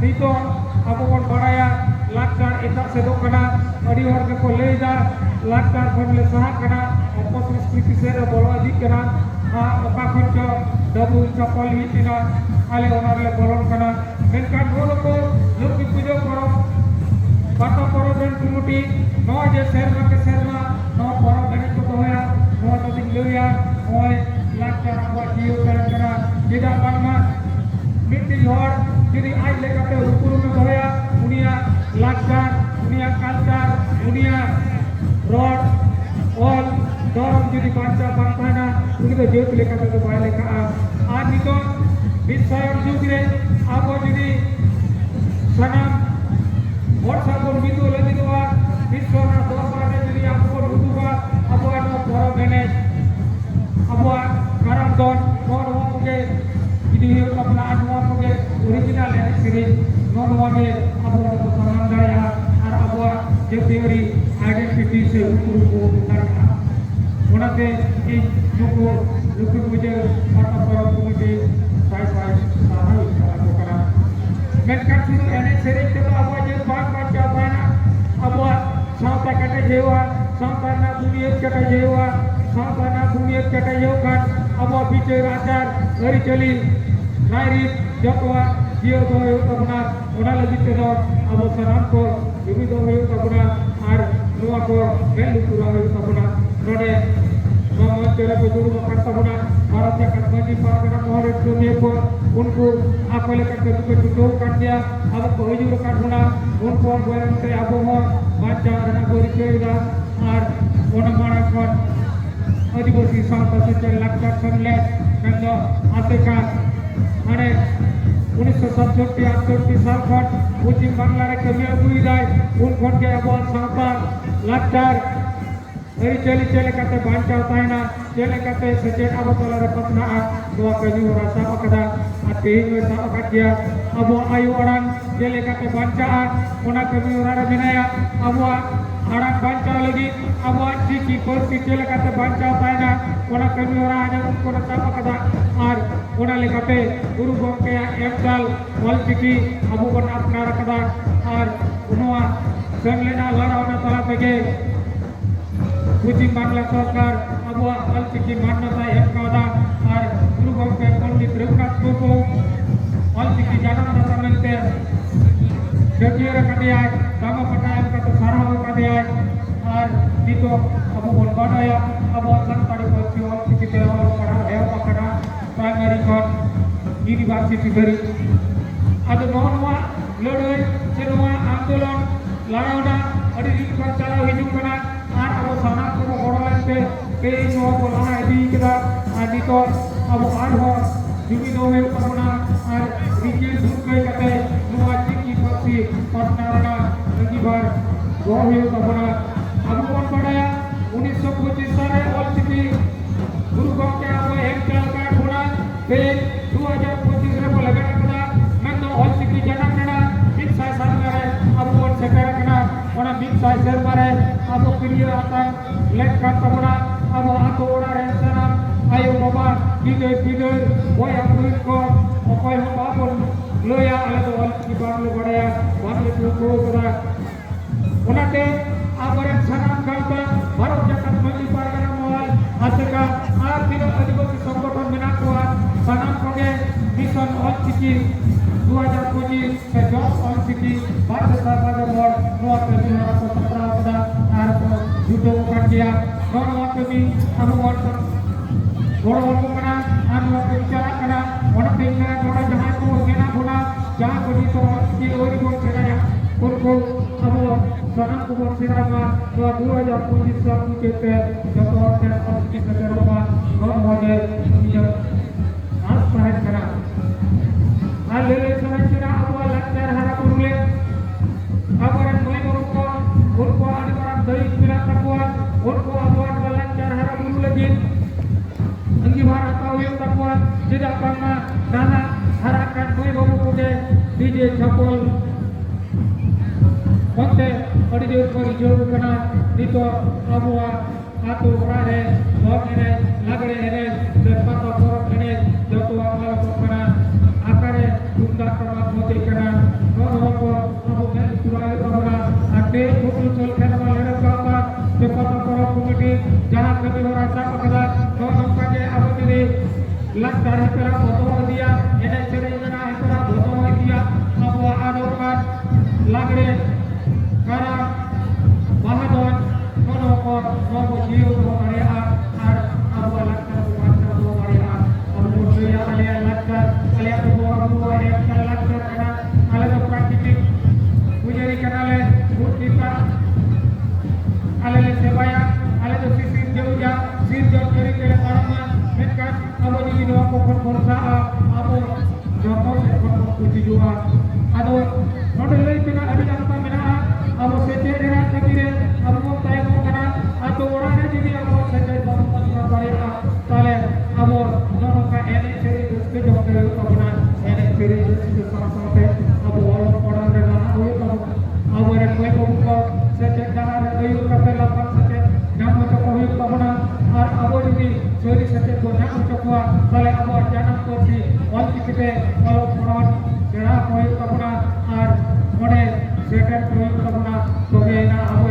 nito abu kon baraya lakar etak sedok kana adi warga ko leida lakar kon le sah kana opo संस्कृति से बोलो दी kana oka kon cho dabu chapal hitina ale onar le bolon kana menkan bolo ko lukki pujo koro bata koro ben kumuti no je serma ke serma no koro gani ko hoya no to ding loya hoy lakar abu jiu kana tidak bangma miti hor jadi ai lekate ukuru me hoya dunia lakar dunia kalkar dunia rod all dorong jadi baca bangkana begitu jauh lekate to bai leka आज nito bisayar jugre abo jadi sanam वर्षा kon bitu lagi doa bisona doa jadi aku kon utuba abo ano poro manage abo karam don mon hoke ini अपना अनुवा होके original series non वामे abo को संबंधया और abo जे theory identity से ऊपर को उतारना ओनाते ई जुको लुकु मुझे पाता पर मुझे साइज सारा को करा मेनkan situ ene sering kita abo je bang baca bana abo sauta kata jewa sauta na dunia kata jewa sauta na dunia kata yokan abo bicara ajar hari celi nairi jokwa dia do yo tabna ona lagi tedo abo sanam ko ini do yo tabna ar nuwa ko belu pura yo tabna node mama cera ko dulu makan tabna Bharat के कटवाजी पारगना मोहर दुनिया को उनको आप लेकर के दुख कर दिया अब कोई जो कर होना उनको गोरम से अब हो बाजा रना गोरी केगा और ओनमारा को आदिवासी संपत्ति के लक्ष्य संले कंदो आतेका माने 1967 साल खन पश्चिम बांग्ला रे कमी अगुई दाय उन खन के अब संपा लक्ष्य Dari celi-celi kata bancau taina, celi kata sejak abu tola dapat naat, doa kami rasa akada, ati merasa akadia, abu ayu orang, celi kata bancaa, ona kami orang binaya, abu orang bancau lagi, abu ciki kursi celi kata bancau taina, ona kami orang ada ukur rasa akada, ar ona lekate guru bangke emdal, wal ciki, abu kon apna akada, ar unua senlena lara ona tola pege. Pujing Bangla Sarkar Abu Al Ciki Manata Ekada और गुरु गोविंद पंडित रघुनाथ को Al Ciki Janam Data Mente Jatiara Kadiya Dama Patayam Kata Sarah Kadiya और Dito Abu Bonbadaya Abu Santari Kochi Al Ciki Dewa Para Dewa Pakana Primary Court University Beri Ada Nohwa Lodoi Senua Andolan Larauda Ada di Pancala Hijau Kana আর আবু সানা কো বড় লাগবে এই no বলা আদি কিদা আদি তো আবু আরহ জুমি দোমে corona আর Ricky দুর্গৈ কাতে নোয়া চিকি পক্ষি পটনারা নগিবার গোহিও তবনা আবু কোন বড়ায়া 1925 সালে অল চিকি গুরু গমকে আবু এক চাল কাট হোনা তে 2025 রে বলে গনা কদা मैं तो ऑल चिकी जनम नेना बिग साइज सामने আবু কোন সেকার কনা ওনা बिग साइज सेर मारे abu kiriya atang lekkat tabuna abu ato ora rensanam ayo baba tidur boy apuin ko okoy ho babon loya ala do al kibar lo badaya bangle ko kora onate abaren sanam kalta bharat jakat mali pargana mohal aseka ar dino adivasi সংগঠন menakwa sanam koge mission all ciki 2025 ke job all ciki bharat sarkar mor nuwa ke 1917 pada judo kerja, orang kami anu orang kena anu bicara kena orang tinggal orang jangan tu kena guna jangan beri tu di orang pun kena ya kurko abu sanam kubur sirama 2021 kita jatuh orang kita kerja orang model yang asal kena alele sana kena abu lancar harap urule abu orang mulai kurko ada orang dari kira takuan urko abu orang lancar harap urule lagi anggi barat tahu yang takuan tidak pernah dana harakan mulai babu kude DJ Chapol Waktu pada dia kerja kena itu abu atau orang bom ini lagre ini lepas orang ini jatuh awal kena akar tunda kerap mati kena laktar hipera botol dia ene sering kena hipera botol dia abwa adokan lagre kara bahadon monokor nobo jiu do area ar abwa laktar bukan do area abu dia alia laktar alia do abu area laktar kena ala do praktik pujari kanale kita ala le sebaya ala do sisir jauja sir jauh dari kele paraman mereka abo di dua pokok korsa abo joto sekor puji jua ado node lei pina abi apa mina abo sete era sekire abo tay ko kana ato orane jadi abo sete bangun tanpa bareka tale abo nono ka ene seri duske jokke abuna ene seri duske sampai abo wala orang rela abo re koi ko sete dana re ayu ka lapan sete namu to ko abuna ar abo jadi sori sete ko namu to ko tale abo janam ko si wal kite wala orang jera koi abuna ar mone seker koi abuna toge na abo